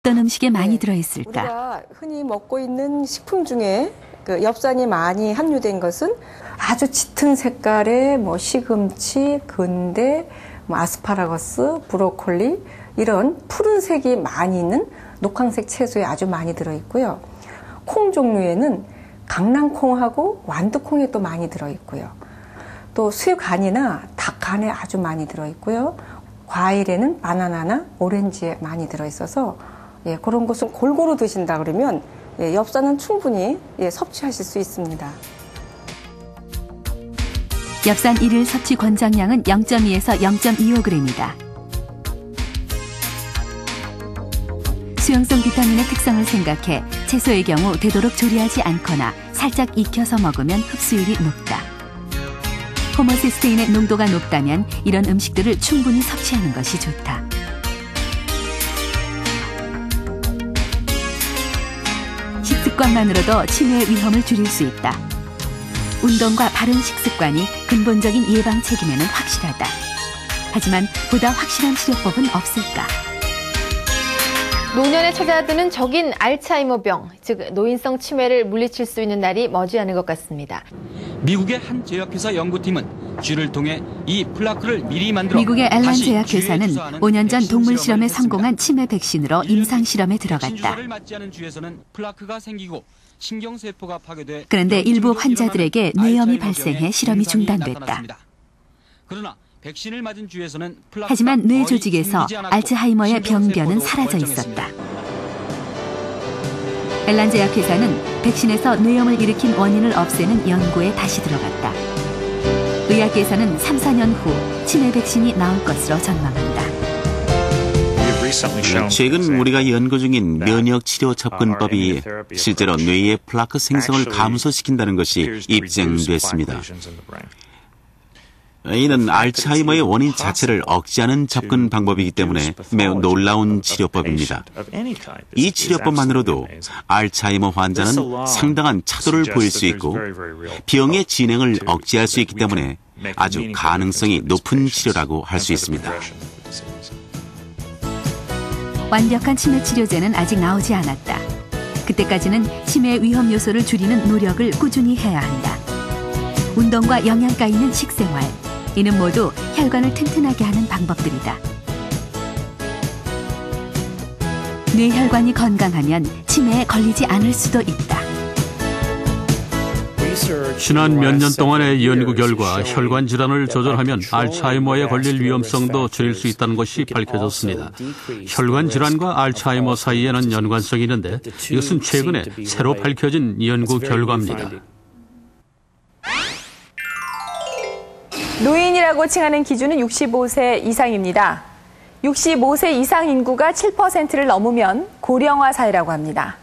어떤 음식에 많이 들어있을까? 우리가 흔히 먹고 있는 식품 중에 그 엽산이 많이 함유된 것은 아주 짙은 색깔의 시금치, 근대, 아스파라거스, 브로콜리 이런 푸른색이 많이 있는 녹황색 채소에 아주 많이 들어있고요. 콩 종류에는 강낭콩하고 완두콩에 또 많이 들어있고요. 또 수육간이나 닭간에 아주 많이 들어있고요. 과일에는 바나나나 오렌지에 많이 들어있어서 그런 것을 골고루 드신다 그러면 엽산은 충분히 섭취하실 수 있습니다. 엽산 1일 섭취 권장량은 0.2에서 0.25g이다. 수용성 비타민의 특성을 생각해 채소의 경우 되도록 조리하지 않거나 살짝 익혀서 먹으면 흡수율이 높다. 호모시스테인의 농도가 높다면 이런 음식들을 충분히 섭취하는 것이 좋다. 식습관만으로도 치매의 위험을 줄일 수 있다. 운동과 바른 식습관이 근본적인 예방 책임에는 확실하다. 하지만 보다 확실한 치료법은 없을까? 노년에 찾아드는 적인 알츠하이머병, 즉 노인성 치매를 물리칠 수 있는 날이 머지않은 것 같습니다. 미국의 한 제약회사 연구팀은 쥐를 통해 이 플라크를 미리 만들어 미국의 앨런 제약회사는 5년 전 동물 실험에 성공한 치매 백신으로 임상 실험에 들어갔다. 그런데 일부 환자들에게 뇌염이 발생해 실험이 중단됐다. 하지만 뇌 조직에서 알츠하이머의 병변은 사라져 있었다. 앨런 제약회사는 백신에서 뇌염을 일으킨 원인을 없애는 연구에 다시 들어갔다. 의학계에서는 3, 4년 후 치매 백신이 나올 것으로 전망한다. 최근 우리가 연구 중인 면역 치료 접근법이 실제로 뇌의 플라크 생성을 감소시킨다는 것이 입증됐습니다. 이는 알츠하이머의 원인 자체를 억제하는 접근 방법이기 때문에 매우 놀라운 치료법입니다. 이 치료법만으로도 알츠하이머 환자는 상당한 차도를 보일 수 있고 병의 진행을 억제할 수 있기 때문에 아주 가능성이 높은 치료라고 할 수 있습니다. 완벽한 치매 치료제는 아직 나오지 않았다. 그때까지는 치매의 위험 요소를 줄이는 노력을 꾸준히 해야 한다. 운동과 영양가 있는 식생활, 이는 모두 혈관을 튼튼하게 하는 방법들이다. 뇌혈관이 건강하면 치매에 걸리지 않을 수도 있다. 지난 몇 년 동안의 연구 결과 혈관 질환을 조절하면 알츠하이머에 걸릴 위험성도 줄일 수 있다는 것이 밝혀졌습니다. 혈관 질환과 알츠하이머 사이에는 연관성이 있는데 이것은 최근에 새로 밝혀진 연구 결과입니다. 노인이라고 칭하는 기준은 65세 이상입니다. 65세 이상 인구가 7%를 넘으면 고령화 사회라고 합니다.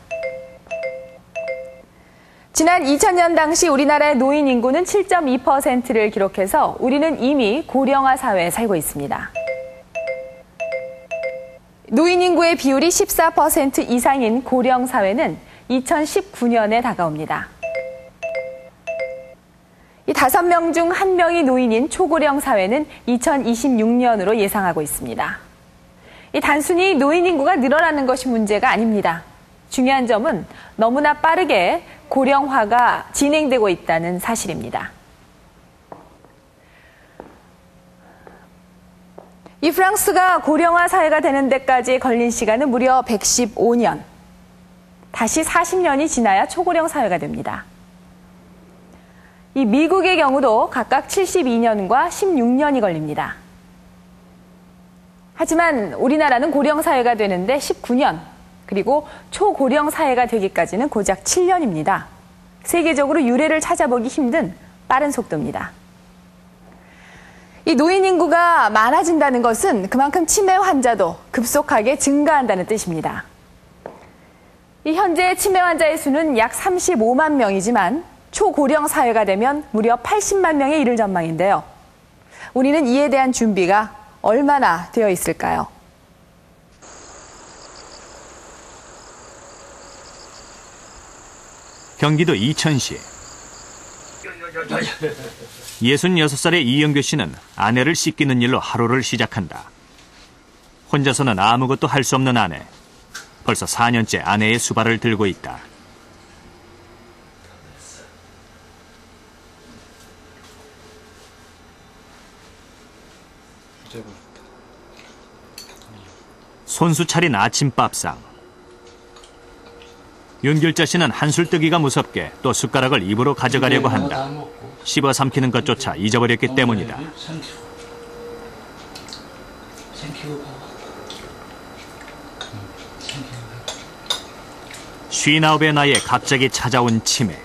지난 2000년 당시 우리나라의 노인 인구는 7.2%를 기록해서 우리는 이미 고령화 사회에 살고 있습니다. 노인 인구의 비율이 14% 이상인 고령 사회는 2019년에 다가옵니다. 이 5명 중 1명이 노인인 초고령 사회는 2026년으로 예상하고 있습니다. 이 단순히 노인 인구가 늘어나는 것이 문제가 아닙니다. 중요한 점은 너무나 빠르게 고령화가 진행되고 있다는 사실입니다. 이 프랑스가 고령화 사회가 되는 데까지 걸린 시간은 무려 115년. 다시 40년이 지나야 초고령 사회가 됩니다. 이 미국의 경우도 각각 72년과 16년이 걸립니다. 하지만 우리나라는 고령 사회가 되는데 19년, 그리고 초고령 사회가 되기까지는 고작 7년입니다. 세계적으로 유례를 찾아보기 힘든 빠른 속도입니다. 이 노인 인구가 많아진다는 것은 그만큼 치매 환자도 급속하게 증가한다는 뜻입니다. 이 현재 치매 환자의 수는 약 35만 명이지만 초고령 사회가 되면 무려 80만 명에 이를 전망인데요. 우리는 이에 대한 준비가 얼마나 되어 있을까요? 경기도 이천시. 66살의 이영교 씨는 아내를 씻기는 일로 하루를 시작한다. 혼자서는 아무것도 할 수 없는 아내. 벌써 4년째 아내의 수발을 들고 있다. 손수 차린 아침밥상. 윤길자 씨는 한술 뜨기가 무섭게 또 숟가락을 입으로 가져가려고 한다. 씹어 삼키는 것조차 잊어버렸기 때문이다. 쉰아홉의 나이에 갑자기 찾아온 치매.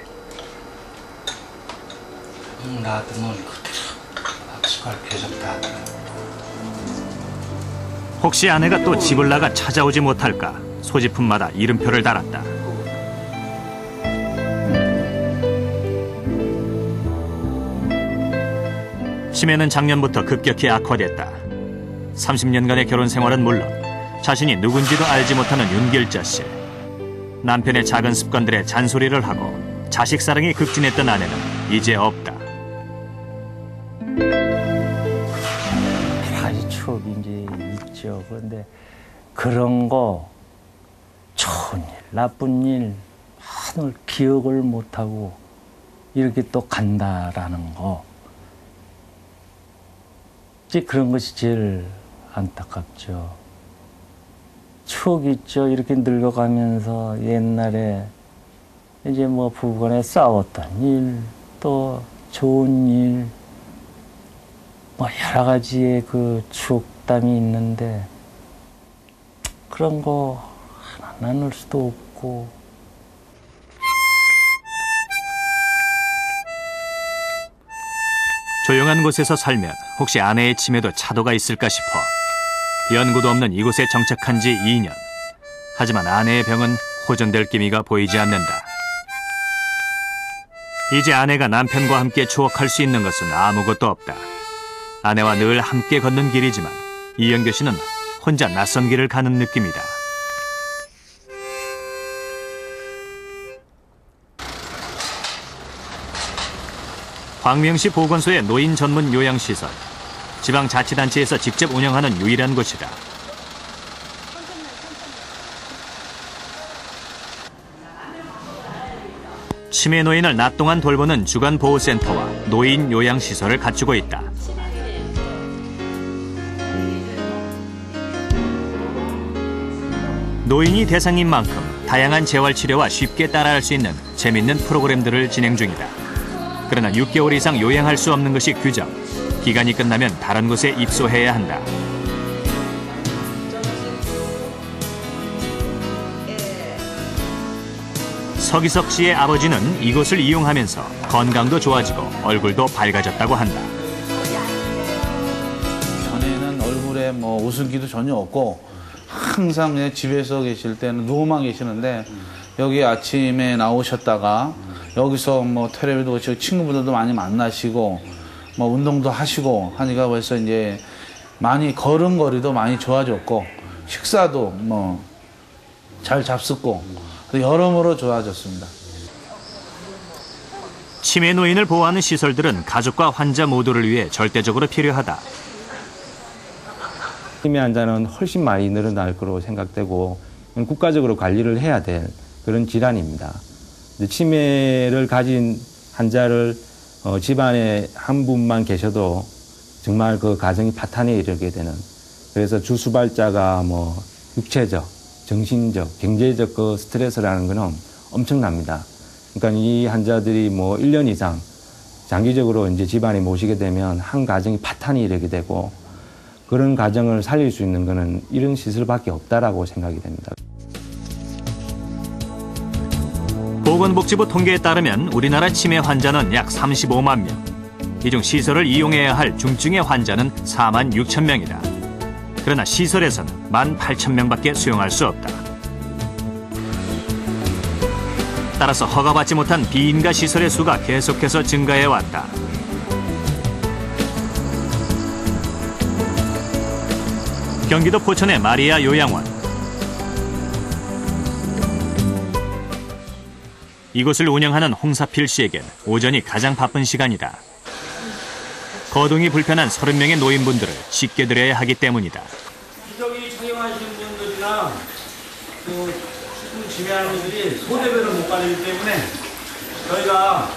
혹시 아내가 또 집을 나가 찾아오지 못할까 소지품마다 이름표를 달았다. 치매는 작년부터 급격히 악화됐다. 30년간의 결혼 생활은 물론 자신이 누군지도 알지 못하는 윤길자 씨. 남편의 작은 습관들에 잔소리를 하고 자식 사랑이 급진했던 아내는 이제 없다. 여러 가지 추억이 이제 있죠. 그런데 그런 거 좋은 일, 나쁜 일 하늘 기억을 못하고 이렇게 또 간다라는 거. 이제 그런 것이 제일 안타깝죠. 추억이 있죠. 이렇게 늙어가면서 옛날에 이제 뭐 부부간에 싸웠던 일, 또 좋은 일, 뭐 여러 가지의 그 추억담이 있는데 그런 거 하나 나눌 수도 없고. 조용한 곳에서 살면 혹시 아내의 치매도 차도가 있을까 싶어 연고도 없는 이곳에 정착한 지 2년. 하지만 아내의 병은 호전될 기미가 보이지 않는다. 이제 아내가 남편과 함께 추억할 수 있는 것은 아무것도 없다. 아내와 늘 함께 걷는 길이지만 이영교 씨는 혼자 낯선 길을 가는 느낌이다. 광명시 보건소의 노인 전문 요양시설. 지방자치단체에서 직접 운영하는 유일한 곳이다. 치매 노인을 낮 동안 돌보는 주간보호센터와 노인 요양시설을 갖추고 있다. 노인이 대상인 만큼 다양한 재활치료와 쉽게 따라할 수 있는 재밌는 프로그램들을 진행 중이다. 그러나 6개월 이상 요양할 수 없는 것이 규정. 기간이 끝나면 다른 곳에 입소해야 한다. 서기석 씨의 아버지는 이곳을 이용하면서 건강도 좋아지고 얼굴도 밝아졌다고 한다. 전에는 얼굴에 뭐 웃음기도 전혀 없고 항상 그냥 집에서 계실 때는 누워만 계시는데 여기 아침에 나오셨다가 여기서 뭐 텔레비도 보시고 친구분들도 많이 만나시고 뭐 운동도 하시고 하니까 벌써 이제 많이 걸음걸이도 많이 좋아졌고 식사도 뭐 잘 잡숫고 여러모로 좋아졌습니다. 치매 노인을 보호하는 시설들은 가족과 환자 모두를 위해 절대적으로 필요하다. 치매 환자는 훨씬 많이 늘어날 거로 생각되고 국가적으로 관리를 해야 될 그런 질환입니다. 치매를 가진 환자를 집안에 한 분만 계셔도 정말 그 가정이 파탄에 이르게 되는, 그래서 주수발자가 뭐 육체적, 정신적, 경제적 그 스트레스라는 거는 엄청납니다. 그러니까 이 환자들이 뭐 1년 이상 장기적으로 이제 집안에 모시게 되면 한 가정이 파탄이 이르게 되고, 그런 가정을 살릴 수 있는 거는 이런 시설밖에 없다라고 생각이 됩니다. 보건복지부 통계에 따르면 우리나라 치매 환자는 약 35만 명. 이 중 시설을 이용해야 할 중증의 환자는 4만 6천 명이다. 그러나 시설에서는 1만 8천 명밖에 수용할 수 없다. 따라서 허가받지 못한 비인가 시설의 수가 계속해서 증가해왔다. 경기도 포천의 마리아 요양원. 이곳을 운영하는 홍사필 씨에겐 오전이 가장 바쁜 시간이다. 거동이 불편한 30명의 노인분들을 씻겨드려야 하기 때문이다. 기저귀 착용하시는 분들이나 치매 환자들이 소대별을 못 가리기 때문에 저희가